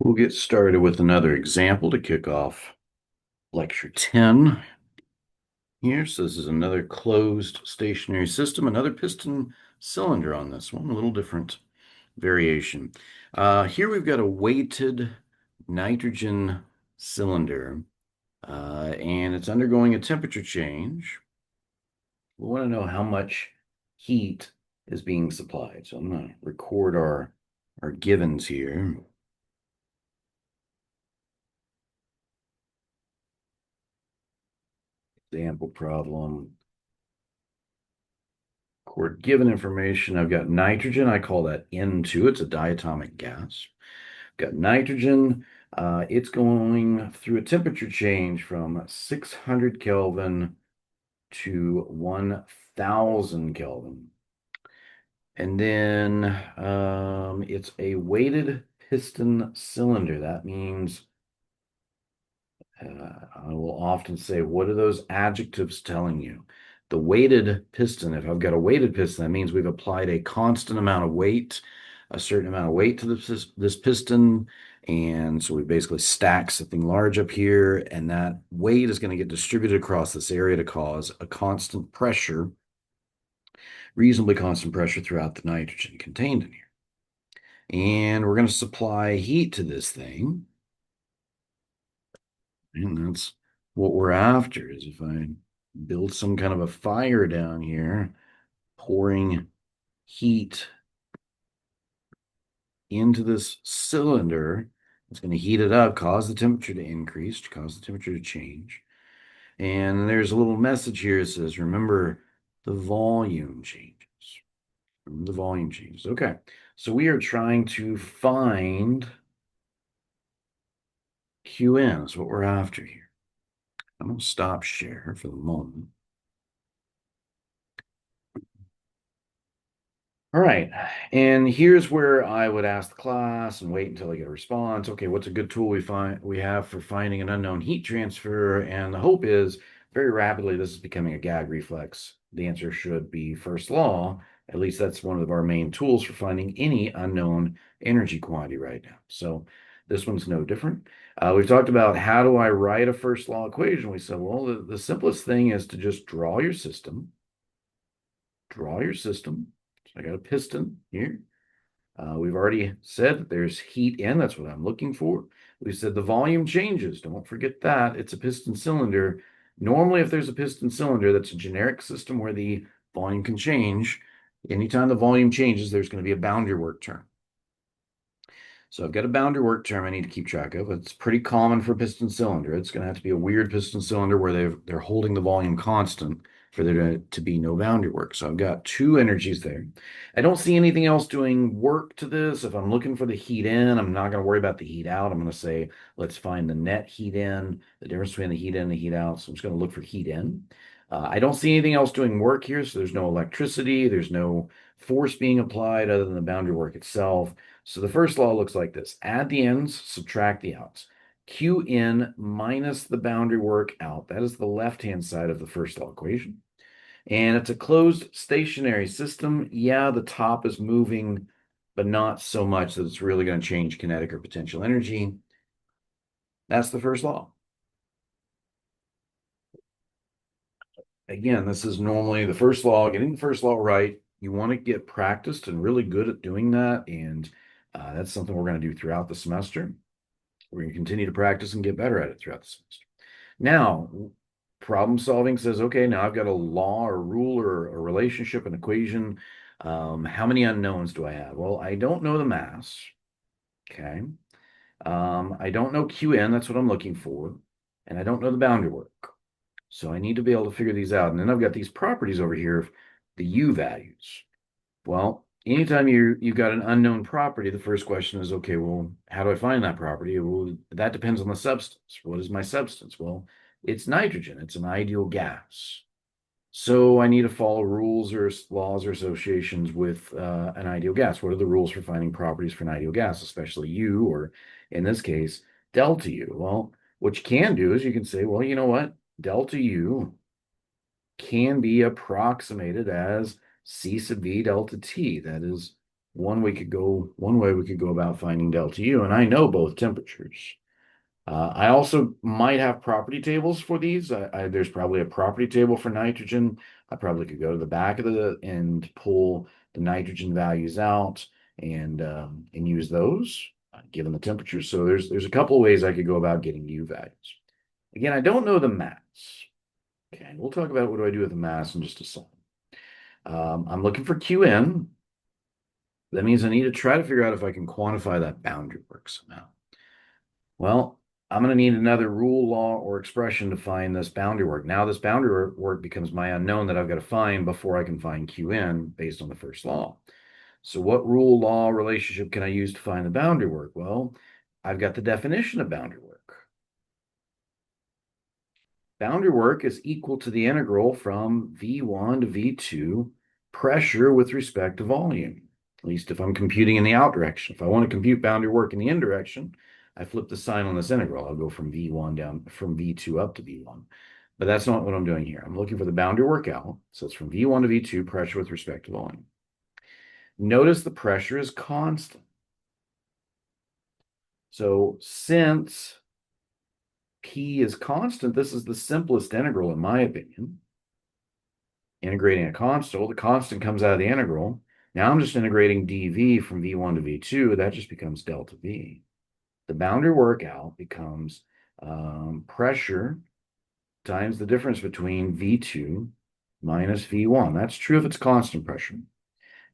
We'll get started with another example to kick off lecture 10 here. So this is another closed stationary system, another piston cylinder on this one, a little different variation. Here we've got a weighted nitrogen cylinder, and it's undergoing a temperature change. We want to know how much heat is being supplied. So I'm going to record our givens here. Example problem. Record given information. I've got nitrogen. I call that N2. It's a diatomic gas. Got nitrogen. It's going through a temperature change from 600 Kelvin to 1000 Kelvin. And then it's a weighted piston cylinder. That means I will often say, what are those adjectives telling you? The weighted piston, if I've got a weighted piston, that means we've applied a constant amount of weight, a certain amount of weight to this piston. And so we basically stack something large up here, and that weight is going to get distributed across this area to cause a constant pressure, reasonably constant pressure throughout the nitrogen contained in here. And we're going to supply heat to this thing. And that's what we're after, is if I build some kind of a fire down here, pouring heat into this cylinder, it's going to heat it up, cause the temperature to increase, cause the temperature to change. And there's a little message here that says, remember the volume changes. Remember the volume changes. Okay, so we are trying to find Qn, is what we're after here. I'm going to stop share for the moment. All right, and here's where I would ask the class and wait until I get a response. Okay, what's a good tool we have for finding an unknown heat transfer? And the hope is very rapidly this is becoming a gag reflex. The answer should be first law. At least that's one of our main tools for finding any unknown energy quantity right now. So this one's no different. We've talked about how do I write a first law equation? We said, well, the simplest thing is to just draw your system. Draw your system. So I got a piston here. We've already said that there's heat in. That's what I'm looking for. We said the volume changes. Don't forget that. It's a piston cylinder. Normally, if there's a piston cylinder, that's a generic system where the volume can change. Anytime the volume changes, there's going to be a boundary work term. So I've got a boundary work term I need to keep track of. It's pretty common for a piston cylinder. It's going to have to be a weird piston cylinder where they're holding the volume constant for there to be no boundary work. So I've got two energies there. I don't see anything else doing work to this. If I'm looking for the heat in, I'm not going to worry about the heat out. I'm going to say, let's find the net heat in, the difference between the heat in and the heat out. So I'm just going to look for heat in. I don't see anything else doing work here. So there's no electricity. There's no force being applied other than the boundary work itself. So the first law looks like this. Add the ins, subtract the outs. Q in minus the boundary work out. That is the left-hand side of the first law equation. And it's a closed stationary system. Yeah, the top is moving, but not so much that it's really going to change kinetic or potential energy. That's the first law. Again, this is normally the first law, getting the first law right. You want to get practiced and really good at doing that. And that's something we're going to do throughout the semester. We're going to continue to practice and get better at it throughout the semester. Now, problem solving says, okay, now I've got a law or rule or a relationship, an equation. How many unknowns do I have? Well, I don't know the mass. Okay. I don't know Qn. That's what I'm looking for. And I don't know the boundary work. So I need to be able to figure these out. And then I've got these properties over here of the U values. Well, anytime you've got an unknown property, the first question is, okay, well, how do I find that property? Well, that depends on the substance. What is my substance? Well, it's nitrogen. It's an ideal gas. So I need to follow rules or laws or associations with an ideal gas. What are the rules for finding properties for an ideal gas, especially U, or in this case, delta U? Well, what you can do is you can say, well, you know what? Delta U can be approximated as C sub V delta T. That is one way we could go about finding delta U, and I know both temperatures. I also might have property tables for these. There's probably a property table for nitrogen. I probably could go to the back of and pull the nitrogen values out and use those given the temperature. So there's a couple of ways I could go about getting U values. Again, I don't know the mass. Okay, we'll talk about what do I do with the mass in just a second. I'm looking for Qn. That means I need to try to figure out if I can quantify that boundary work somehow. Well, I'm going to need another rule, law, or expression to find this boundary work. Now this boundary work becomes my unknown that I've got to find before I can find Qn based on the first law. So what rule, law, relationship can I use to find the boundary work? Well, I've got the definition of boundary work. Boundary work is equal to the integral from V1 to V2 pressure with respect to volume, at least if I'm computing in the out direction. If I want to compute boundary work in the in direction, I flip the sign on this integral. I'll go from V1 down, from V2 up to V1. But that's not what I'm doing here. I'm looking for the boundary work out. So it's from V1 to V2 pressure with respect to volume. Notice the pressure is constant. So since P is constant, this is the simplest integral in my opinion. Integrating a constant, well, the constant comes out of the integral. Now I'm just integrating dV from V1 to V2. That just becomes delta V. The boundary work out becomes pressure times the difference between V2 minus V1. That's true if it's constant pressure.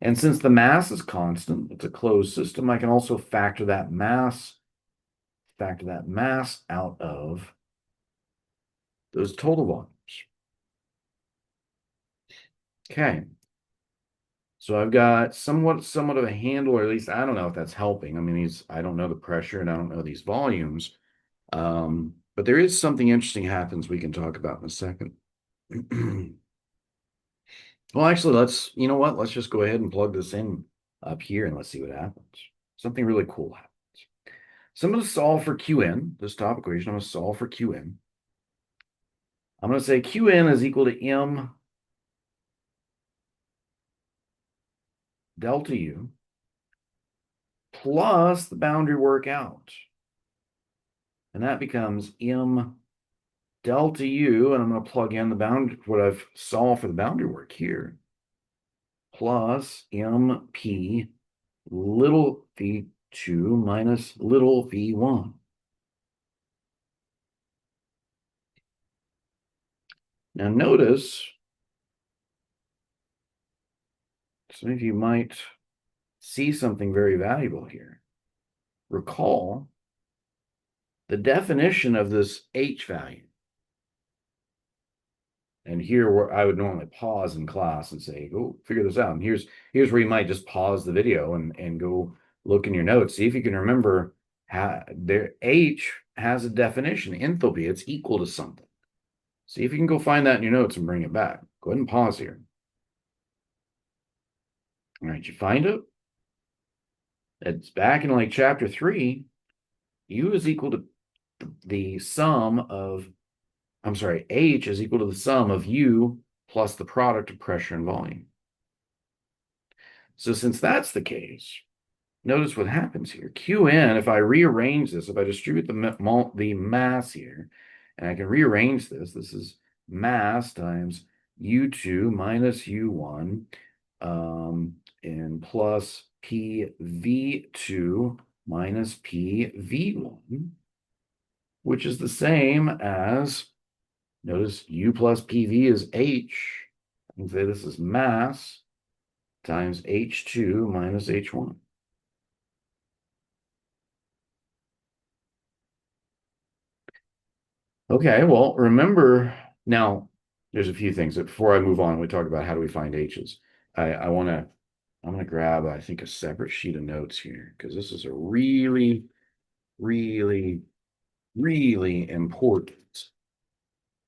And since the mass is constant, it's a closed system, I can also factor that mass out of those total volumes. Okay. So I've got somewhat of a handle, or at least I don't know if that's helping. I mean, I don't know the pressure and I don't know these volumes. But there is something interesting happens we can talk about in a second. Well, actually, you know what? Let's just go ahead and plug this in up here and let's see what happens. Something really cool happens. So I'm going to solve for Qn, this top equation. I'm going to solve for Qn. I'm going to say Qn is equal to m delta U plus the boundary work out. And that becomes m delta U, and I'm going to plug in what I've solved for the boundary work here, plus mp little v2 minus little v1. Now notice, some of you might see something very valuable here. Recall the definition of this H value. And here where I would normally pause in class and say, go figure this out. And here's where you might just pause the video and go look in your notes. See if you can remember how H has a definition, enthalpy. It's equal to something. See if you can go find that in your notes and bring it back. Go ahead and pause here. All right, you find it? It's back in like chapter 3. U is equal to the sum of, I'm sorry, H is equal to the sum of U plus the product of pressure and volume. So since that's the case, notice what happens here. Qn, if I rearrange this, if I distribute the mass here, and I can rearrange this is mass times U2 minus U1, and plus PV2 minus PV1, which is the same as, notice U plus PV is H. I can say this is mass times H2 minus H1. Okay, well, remember, now there's a few things that before I move on, we talk about how do we find H's. I'm gonna grab, I think, a separate sheet of notes here, because this is a really, really, really important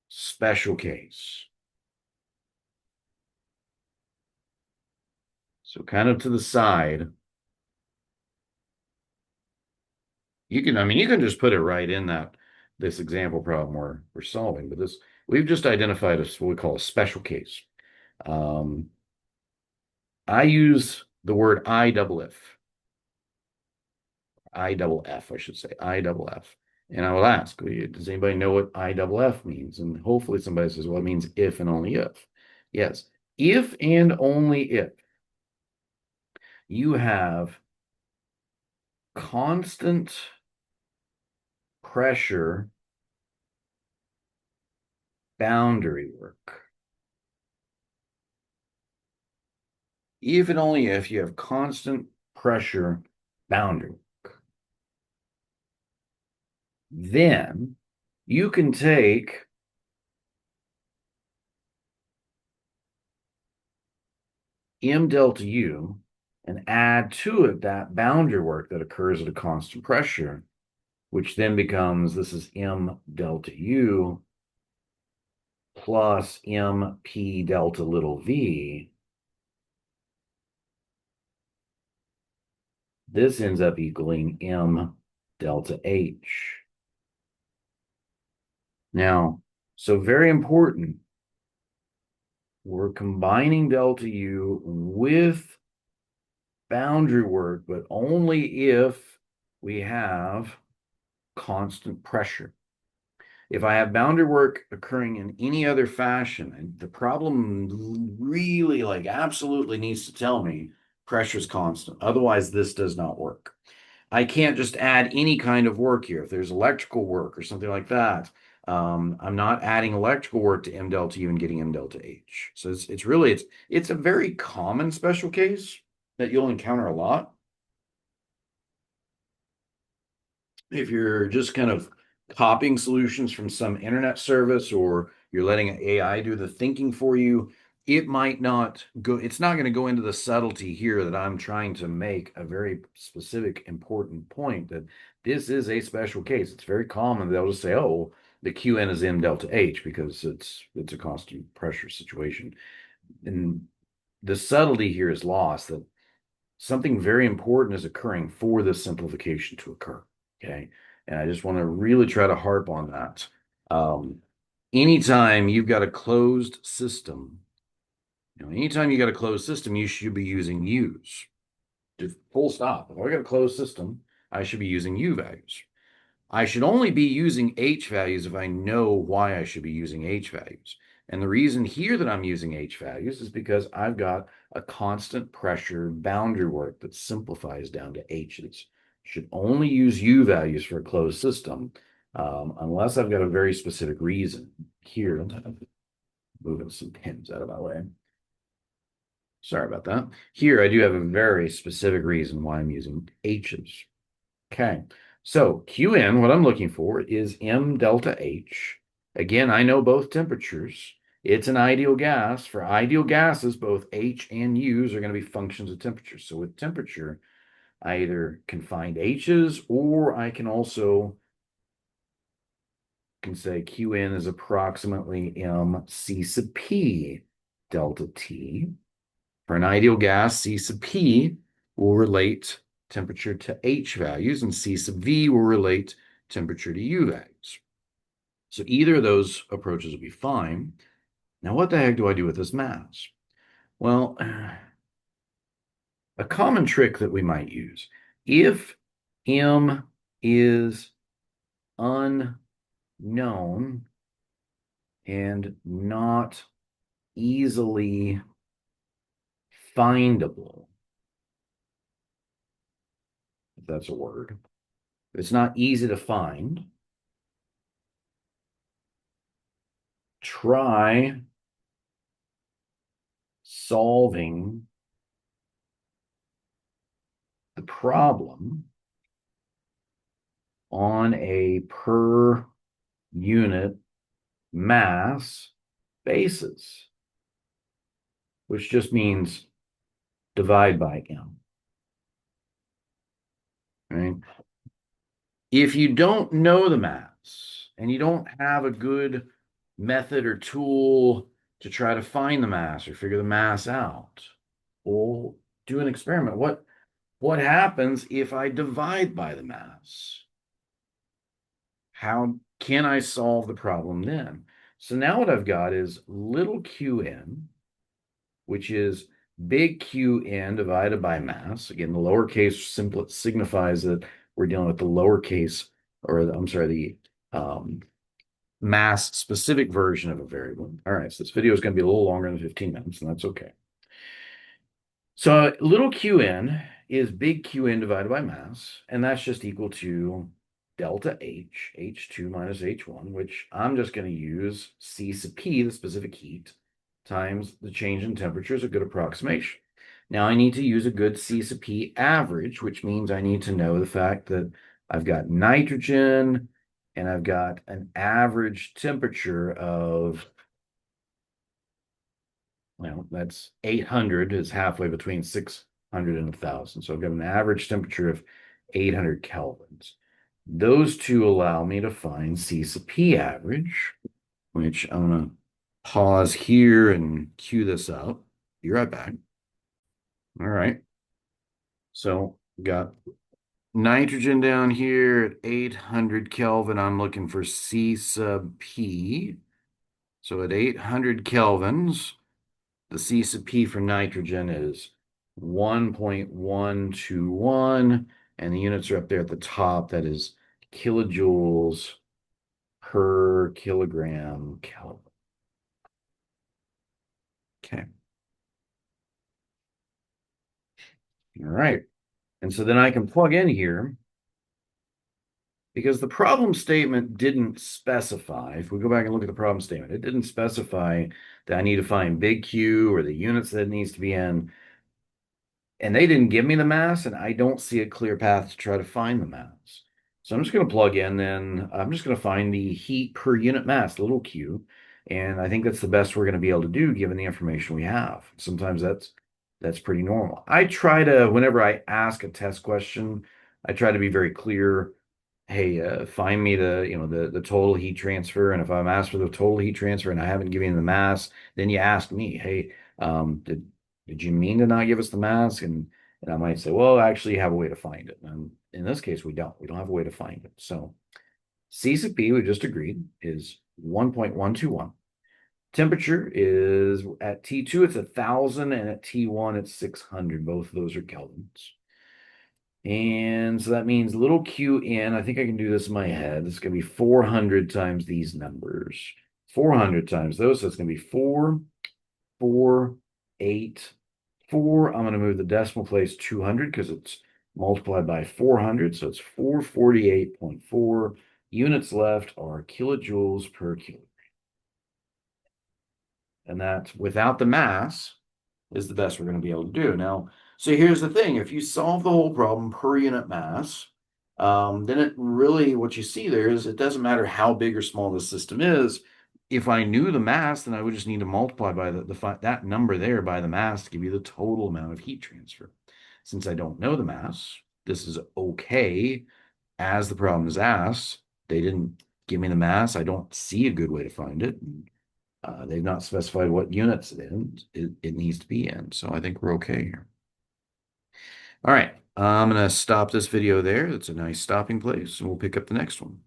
special case. So kind of to the side, you can just put it right in this example problem we're solving, but we've just identified what we call a special case. I use the word I double F. I double F, I should say, I double F. And I will ask, does anybody know what I double F means? And hopefully somebody says, well, it means if and only if. Yes, if and only if you have constant pressure boundary work. If and only if you have constant pressure boundary work, then you can take M delta U and add to it that boundary work that occurs at a constant pressure, which then becomes, this is M delta U plus MP delta little v. This ends up equaling M delta H. Now, so very important, we're combining delta U with boundary work, but only if we have constant pressure. If I have boundary work occurring in any other fashion, and the problem really like absolutely needs to tell me pressure is constant. Otherwise, this does not work. I can't just add any kind of work here. If there's electrical work or something like that, I'm not adding electrical work to M delta U and getting M delta H. So it's a very common special case that you'll encounter a lot. If you're just kind of copying solutions from some internet service or you're letting AI do the thinking for you, it might not go, it's not going to go into the subtlety here that I'm trying to make a very specific, important point that this is a special case. It's very common. They'll just say, oh, the QN is M delta H because it's a constant pressure situation. And the subtlety here is lost that something very important is occurring for this simplification to occur. Okay. And I just want to really try to harp on that. Anytime you've got a closed system, anytime you got a closed system, you should be using U's. Just full stop. If I got a closed system, I should be using U values. I should only be using H values if I know why I should be using H values. And the reason here that I'm using H values is because I've got a constant pressure boundary work that simplifies down to H's. Should only use U values for a closed system, unless I've got a very specific reason. Here, I'm moving some pins out of my way. Sorry about that. Here, I do have a very specific reason why I'm using H's. Okay, so Qn, what I'm looking for is M delta H. Again, I know both temperatures. It's an ideal gas. For ideal gases, both H and U's are going to be functions of temperature. So with temperature, I either can find H's or I can also say Qn is approximately MC sub P delta T. For an ideal gas, C sub P will relate temperature to H values, and C sub V will relate temperature to U values. So either of those approaches will be fine. Now, what the heck do I do with this mass? Well, a common trick that we might use, if M is unknown and not easily findable, if that's a word, it's not easy to find, try solving the problem on a per unit mass basis, which just means divide by M. Right? If you don't know the mass and you don't have a good method or tool to try to find the mass or figure the mass out, well, do an experiment. What happens if I divide by the mass? How can I solve the problem then? So now what I've got is little qn, which is big QN divided by mass. Again, the lowercase signifies that we're dealing with the lowercase, or I'm sorry, the mass specific version of a variable. All right, so this video is going to be a little longer than 15 minutes, and that's okay. So little qn is big Qn divided by mass, and that's just equal to delta H, H2 minus H1, which I'm just going to use C sub P, the specific heat, times the change in temperature is a good approximation. Now I need to use a good C sub P average, which means I need to know the fact that I've got nitrogen and I've got an average temperature of, well, that's 800 is halfway between 600 and 1,000. So I've got an average temperature of 800 kelvins. Those two allow me to find C sub P average, which I'm going to pause here and cue this up. Be right back. All right. So got nitrogen down here at 800 Kelvin. I'm looking for C sub P. So at 800 kelvins, the C sub P for nitrogen is 1.121, and the units are up there at the top. That is kilojoules per kilogram Kelvin. Okay. All right. And so then I can plug in here because the problem statement didn't specify. If we go back and look at the problem statement, it didn't specify that I need to find big Q or the units that it needs to be in. And they didn't give me the mass, and I don't see a clear path to try to find the mass. So I'm just going to plug in, then I'm just going to find the heat per unit mass, little q. And I think that's the best we're going to be able to do given the information we have. Sometimes that's pretty normal. I try to, whenever I ask a test question, I try to be very clear. Hey, find me the total heat transfer. And if I'm asked for the total heat transfer and I haven't given you the mass, then you ask me, hey, did you mean to not give us the mass? And I might say, well, actually, you have a way to find it. And in this case, we don't. We don't have a way to find it. So C sub P, we just agreed, is 1.121. Temperature is at T2, it's 1,000, and at T1, it's 600. Both of those are kelvins. And so that means little qn, I think I can do this in my head. It's going to be 400 times these numbers. 400 times those, so it's going to be 4, 4, 8, 4. I'm going to move the decimal place 200 because it's multiplied by 400. So it's 448.4. Units left are kilojoules per kilogram. And that, without the mass, is the best we're going to be able to do. Now, so here's the thing. If you solve the whole problem per unit mass, then it really, what you see there is it doesn't matter how big or small the system is. If I knew the mass, then I would just need to multiply by that number there by the mass to give you the total amount of heat transfer. Since I don't know the mass, this is okay as the problem is asked. They didn't give me the mass. I don't see a good way to find it. They've not specified what units it needs to be in. So I think we're okay here. All right, I'm going to stop this video there. It's a nice stopping place, and we'll pick up the next one.